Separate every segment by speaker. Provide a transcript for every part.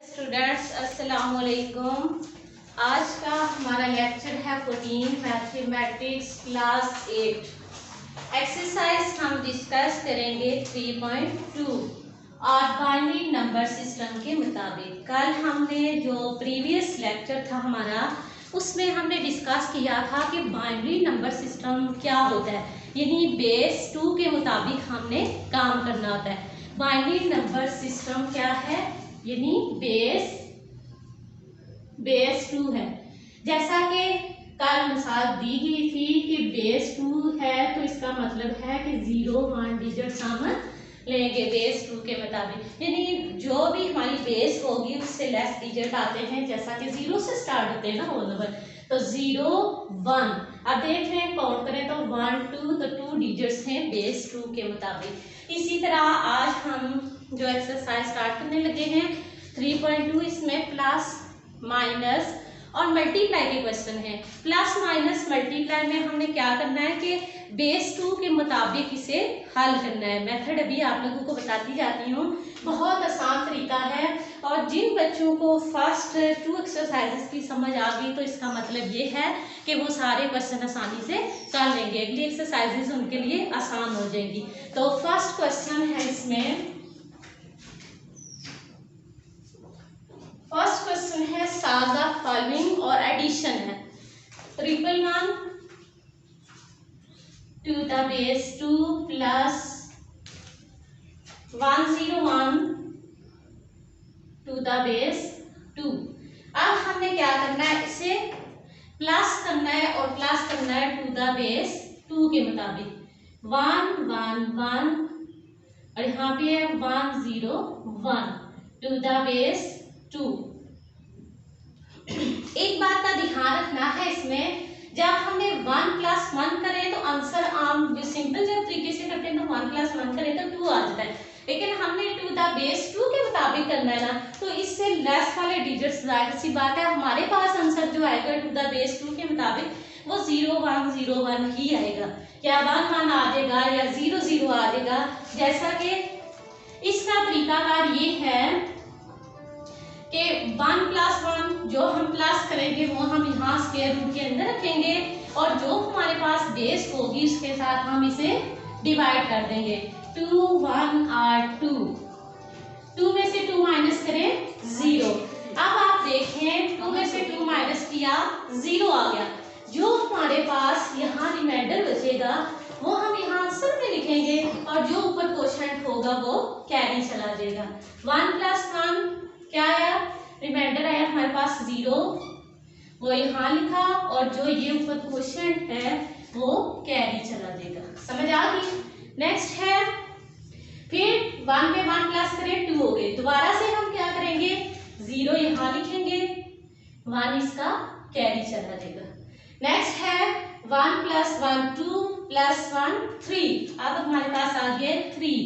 Speaker 1: Students अस्सलाम वालेकुम। आज का हमारा लेक्चर है 14 मैथमेटिक्स क्लास 8। एक्सरसाइज हम डिस्कस करेंगे 3.2 और बाइनरी नंबर सिस्टम के मुताबिक। कल हमने जो प्रीवियस लेक्चर था हमारा, उसमें हमने डिस्कस किया था कि बाइनरी नंबर सिस्टम क्या होता है, यानी बेस 2 के मुताबिक हमने काम करना होता है। बाइनरी नंबर सिस्टम क्या है, यानी बेस 2 है। जैसा कि कल मिसाल दी गई थी कि बेस 2 है तो इसका मतलब है कि 0 1 डिजिट हम लेंगे बेस 2 के मुताबिक, यानी जो भी हमारी बेस होगी उससे लेस डिजिट आते हैं। जैसा कि 0 से स्टार्ट होते हैं ना होल नंबर, तो 0 1। अब देख रहे हैं, काउंट करें तो 1 2, तो 2 डिजिट्स हैं बेस 2 के मुताबिक। इसी तरह आज हम जो एक्सरसाइज स्टार्ट करने लगे हैं 3.2, इसमें प्लस माइनस और मल्टीप्लाई के क्वेश्चन है। प्लस माइनस मल्टीप्लाई में हमने क्या करना है कि बेस 2 के मुताबिक इसे हल करना है। मेथड अभी आप लोगों को बताती जाती हूँ, बहुत आसान तरीका है। और जिन बच्चों को फर्स्ट 2 एक्सरसाइजेस की समझ आ गई तो इसका मतलब ये है कि वो सारे क्वेश्चन आसानी से कर लेंगे, अगली एक्सरसाइजेस उनके लिए आसान हो जाएंगी। तो फर्स्ट क्वेश्चन है इसमें, फर्स्ट क्वेश्चन है सॉल्व द फॉलोइंग और एडिशन है। 111 to the base 2 plus 101 to the base 2। अब हमने क्या करना है, इसे प्लस करना है और प्लस करना है टू द बेस 2 के मुताबिक। 1 1 1 और यहाँ पे है 101 टू द बेस 2। एक बात का ध्यान रखना है इसमें, जब हमने 1 + 1 करें तो आंसर आम सिंपल जब तरीके से करते हैं तो 1 + 1 करें तो 2 आ जाता है, लेकिन हमने टू द बेस 2 के मुताबिक करना है ना, तो इससे लेस वाले डिजिट्स जाहिर सी बात है हमारे पास आंसर जो आएगा टू द बेस 2 के मुताबिक वो 0101 ही आएगा, या 1 1 आ जाएगा या 0 0 आ जाएगा। जैसा कि इसका तरीकाकार ये है कि 1 + 1 जो हम प्लस करेंगे वो हम यहाँ स्क्वायर रूट के अंदर रखेंगे और जो हमारे पास बेस होगी उसके साथ हम इसे डिवाइड कर देंगे। 2 1 और 2 में से 2 माइनस करें 0। अब आप देखें 2 में से 2 माइनस किया 0 आ गया। जो हमारे पास यहाँ रिमाइंडर बचेगा वो हम यहाँ आंसर में लिखेंगे और जो ऊपर क्वोशंट होगा वो कैरी चला जाएगा। 1 + 1 क्या आया, रिमाइंडर आया हमारे पास 0, वो यहाँ लिखा और जो ये ऊपर क्वोशंट है वो कैरी चला जाएगा। समझ आ गई। नेक्स्ट है, फिर 1 पे 1 प्लस करें 2 हो गए, दोबारा से हम क्या करेंगे 0 यहाँ लिखेंगे, 1 इसका कैरी चला जाएगा। नेक्स्ट है 1 + 1 2 + 1 3। अब हमारे पास आ गया 3,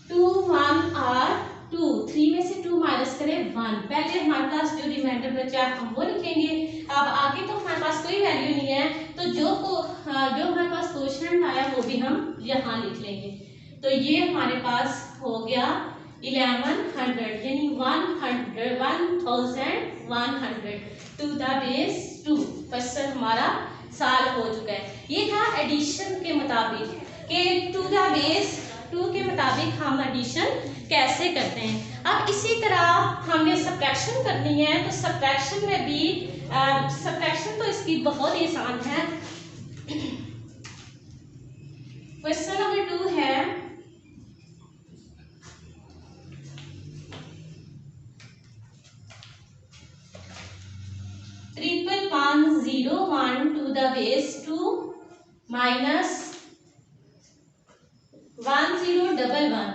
Speaker 1: 2 1 और 2, 3 में से 2 माइनस करें 1। पहले हमारे पास जो रिमाइंडर बचा हम वो लिखेंगे। अब आगे तो हमारे पास कोई वैल्यू नहीं है, तो जो हमारे पास क्वोशंट आया वो भी हम यहाँ लिख लेंगे। तो ये हमारे पास हो गया 1100, यानी 1100 टू द बेस 2। क्वेश्चन हमारा सॉल्व हो चुका है। ये था एडिशन के मुताबिक कि टू द बेस 2 के मुताबिक हम एडिशन कैसे करते हैं। अब इसी तरह हमने सब्ट्रैक्शन करनी है, तो सब्ट्रैक्शन में भी सब्ट्रैक्शन तो इसकी बहुत ही आसान है। क्वेश्चन नंबर 2 है, triple 101 to the base 2 minus 1011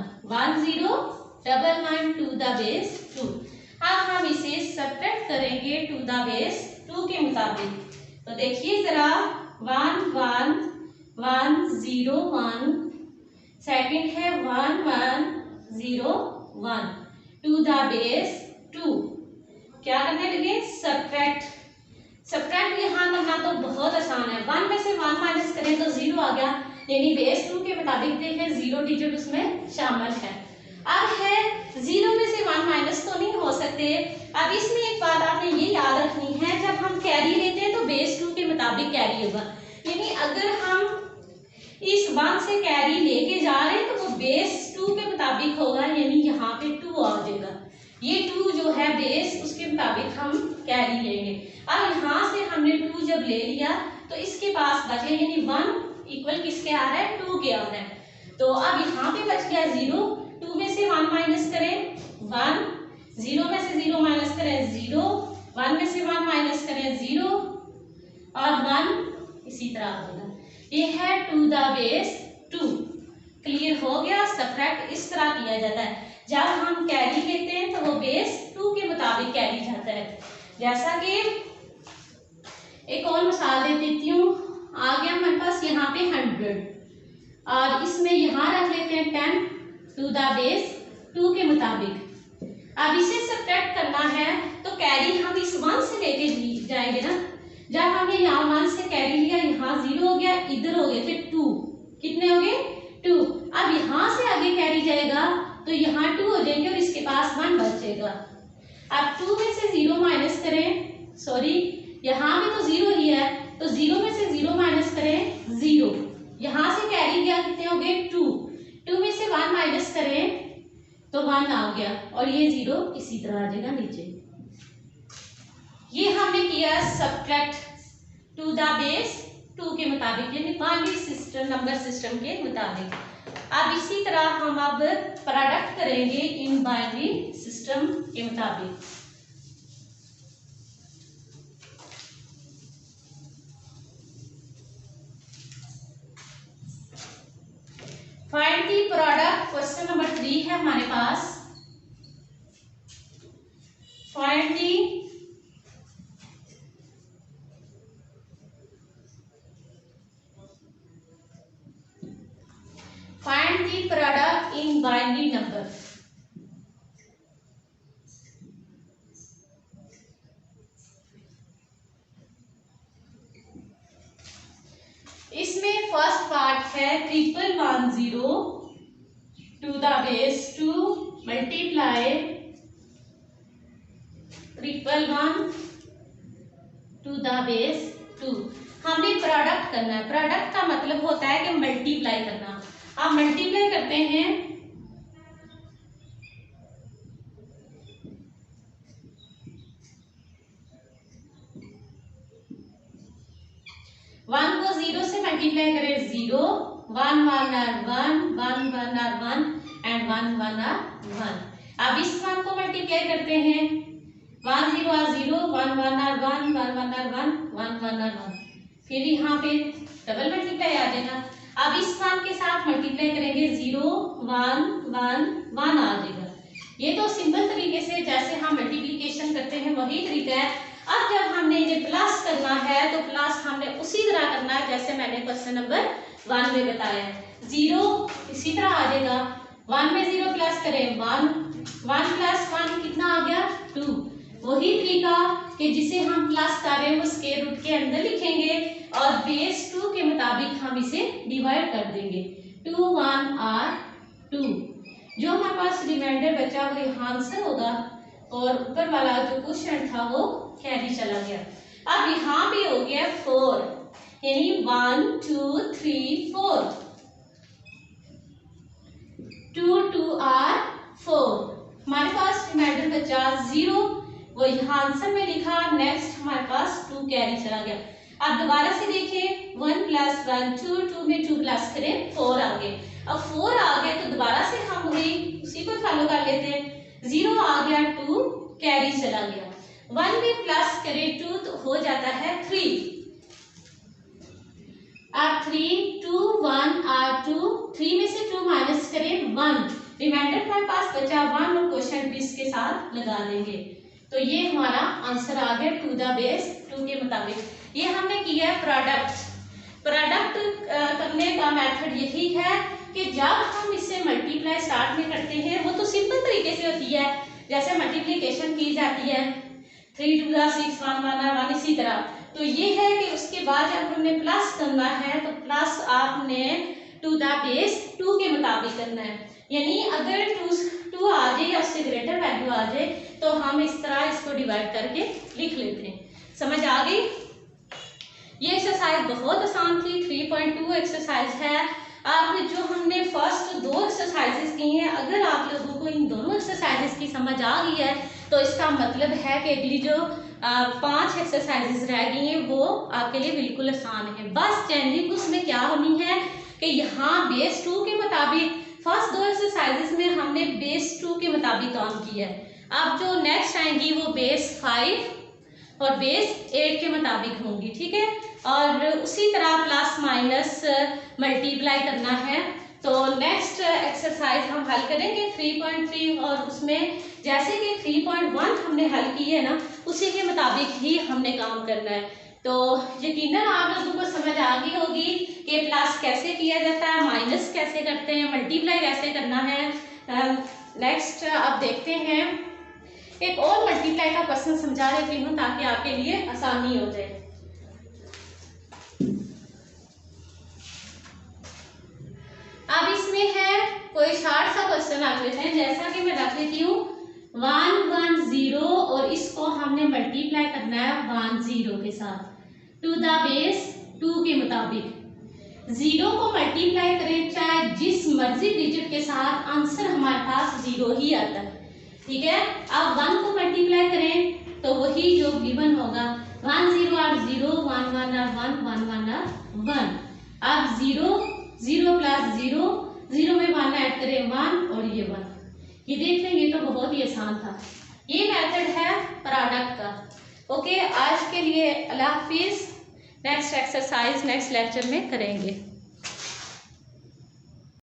Speaker 1: to the base 2। अब हम इसे सब्ट्रैक्ट करेंगे टू द बेस 2 के मुताबिक। तो देखिए जरा 1 1 1 0 1, सेकंड है 1 1 0 1 टू द बेस 2। क्या करने लगे, सब्ट्रैक्ट। सब्ट्रैक्ट यहाँ करना तो बहुत आसान है। 1 में से 1 माइनस करें तो 0 आ गया, यानी बेस 2 के मुताबिक देखें 0 डिजिट उसमें शामिल है। अब है 0 में से 1 माइनस तो नहीं हो सकते। अब इसमें एक बात आपने ये याद रखनी है, जब हम कैरी लेते हैं तो बेस 2 के मुताबिक कैरी होगा, यानी अगर हम इस 1 से कैरी लेके जा रहे हैं तो वो बेस 2 के मुताबिक होगा, यानी यहाँ पे 2 आ जाएगा। ये 2 जो है बेस, उसके मुताबिक हम कैरी लेंगे। अब यहाँ से हमने 2 जब ले लिया तो इसके पास बचे, यानी 1 इक्वल किसके आ रहा है, 2 के आ रहा है। तो अब यहाँ पे बच गया 0, 2 में से 1 माइनस करें 1, 0 में से 0 माइनस करें 0, 1 में से 1 माइनस करें 0 और 1 इसी तरह आ जाएगा। ये है टू द बेस 2। क्लियर हो गया। सबट्रैक्ट इस तरह किया जाता है, जब हम कैरी लेते हैं तो वो बेस 2 के मुताबिक कैरी जाता है। जैसा कि एक और मिसाल दे देती हूँ, आ गया हमारे पास यहाँ पे 100 और इसमें यहाँ रख लेते हैं 10 टू द बेस 2 के मुताबिक। अब इसे सबट्रैक्ट करना है तो कैरी हम इस 1 से लेके जाएंगे ना। जब हमने यहाँ 1 से कैरी लिया, यहाँ 0 हो गया, इधर हो गए थे 2, कितने हो गए 2। अब यहाँ से आगे कैरी जाएगा तो यहाँ 2 हो जाएंगे और इसके पास 1 बचेगा। अब 2 में से 0 माइनस करें, सॉरी यहाँ पे तो 0 ही है, तो 0 में से 0 माइनस करें 0, यहाँ से कैरी गया, कितने हो गए 2, 2 में से 1 माइनस करें तो 1 आ गया और ये 0 इसी तरह आ जाएगा नीचे। ये हमने किया सबट्रैक्ट टू द बेस 2 के मुताबिक, यानी बाइनरी सिस्टम, नंबर सिस्टम के मुताबिक। अब इसी तरह हम अब प्रोडक्ट करेंगे इन बाइनरी सिस्टम के मुताबिक। Find the product, question number 3 है हमारे पास। Find the product in binary number. इसमें फर्स्ट पार्ट है 1110 to the base 2 multiply 1111 to the base 2। हमने प्रोडक्ट करना है। प्रोडक्ट का मतलब होता है कि मल्टीप्लाई करना। आप मल्टीप्लाई करते हैं 1 को 0 से मल्टीप्लाई करें 0, 1 1 आर 1, 1 1 आर 1 एंड 1 1 आर 1। अब इस 1 को मल्टीप्लाई करते हैं 1 0 आर 0, 1 1 आर 1, 1 1 आर 1, 1 1 आर 1। फिर यहाँ पे डबल मल्टीप्लाई आ जाएगा। अब इस 1 के साथ मल्टीप्लाई करेंगे 0 1 1 1 आ जाएगा। ये तो सिंपल तरीके से जैसे हम मल्टीप्लिकेशन करते हैं वही तरीका है। अब जब हमने ये प्लस करना है तो प्लस हमने उसी तरह करना है जैसे मैंने क्वेश्चन नंबर 1 में बताया। 0 इसी तरह आ जाएगा, 1 में 0 प्लस करें 1, 1 प्लस 1 कितना आ गया 2। वही तरीका कि जिसे हम प्लस कर रहे हैं वो स्क्वायर रूट के अंदर लिखेंगे और बेस 2 के मुताबिक हम इसे डिवाइड कर देंगे। 2 1 आर 2। जो हमारे पास रिमाइंडर बचा वो आंसर होगा और ऊपर वाला जो क्वेश्चन था वो कैरी चला गया। अब यहाँ पे हो गया 4, यानी 1 2 3 4, 2 2 आर 4। हमारे पास रिमाइंडर बचा 0, वो यहाँ आंसर में लिखा। नेक्स्ट हमारे पास 2 कैरी चला गया। अब दोबारा से देखें 1 प्लस 1 2, 2 में 2 प्लस करें 4 आ गए। अब 4 आ गए तो दोबारा से हम वही उसी को फॉलो कर लेते हैं। 0 आ गया 2 कैरी चला गया। 1 में प्लस करें 2 तो हो जाता है 3। अब 3 2 1 आर 2, 3 में से 2 माइनस करें 1, रिमाइंडर हमारे पास बचा 1 और क्वेश्चन भी इसके साथ लगा देंगे। तो ये हमारा आंसर आ गया टू द बेस 2 के मुताबिक। ये हमने किया है प्रोडक्ट करने का मेथड यही है कि जब हम इससे मल्टीप्लाई स्टार्ट में करते हैं वो तो सिंपल तरीके से होती है जैसे मल्टीप्लिकेशन की जाती है 3 2 6 1 1 1 इसी तरह। तो ये है कि उसके बाद जब हमने प्लस करना है तो प्लस आपने टू द बेस 2 के मुताबिक करना है। यानी अगर 2 2 आ जाए या उससे ग्रेटर वैल्यू आ जाए तो हम इस तरह इसको डिवाइड करके लिख लेते हैं। समझ आ गई? ये एक्सरसाइज बहुत आसान थी, 3.2 एक्सरसाइज है। आपने जो हमने फर्स्ट 2 एक्सरसाइजेस की हैं, अगर आप लोगों को इन दोनों एक्सरसाइजेस की समझ आ गई है तो इसका मतलब है कि अगली जो 5 एक्सरसाइजेस रह गई हैं वो आपके लिए बिल्कुल आसान है। बस चेंजिंग उसमें क्या होनी है कि यहाँ बेस 2 के मुताबिक फर्स्ट 2 एक्सरसाइजेस में हमने बेस 2 के मुताबिक काम किया है। अब जो नेक्स्ट आएंगी वो बेस 5 और बेस 8 के मुताबिक होंगी, ठीक है। और उसी तरह प्लस माइनस मल्टीप्लाई करना है। तो नेक्स्ट एक्सरसाइज हम हल करेंगे 3.3 और उसमें जैसे कि 3.1 हमने हल की है ना, उसी के मुताबिक ही हमने काम करना है। तो यकीनन आप लोगों को समझ आ गई होगी कि प्लस कैसे किया जाता है, माइनस कैसे करते हैं, मल्टीप्लाई कैसे करना है। नेक्स्ट अब देखते हैं, एक और मल्टीप्लाई का क्वेश्चन समझा देती हूँ ताकि आपके लिए आसानी हो जाए। अब इसमें है कोई शार्ट सा क्वेश्चन रख लेते हैं, जैसा कि मैं रख लेती हूँ 1 1 0 और इसको हमने मल्टीप्लाई करना है 1 0 के साथ टू द बेस 2 के मुताबिक। 0 को मल्टीप्लाई करें चाहे जिस मर्जी डिजिट के साथ, आंसर हमारे पास 0 ही आता है, ठीक है। अब 1 को मल्टीप्लाई करें तो वही जो गिवन होगा 1 0 और 0 1 1 और 1 1 1 और 1। अब 0 0 प्लस 0 0 में 1 ऐड करें 1 और ये 1, ये देख लें, ये तो बहुत ही आसान था। ये मेथड है प्रोडक्ट का। ओके, आज के लिए अल्लाह हाफिज। नेक्स्ट एक्सरसाइज नेक्स्ट लेक्चर में करेंगे।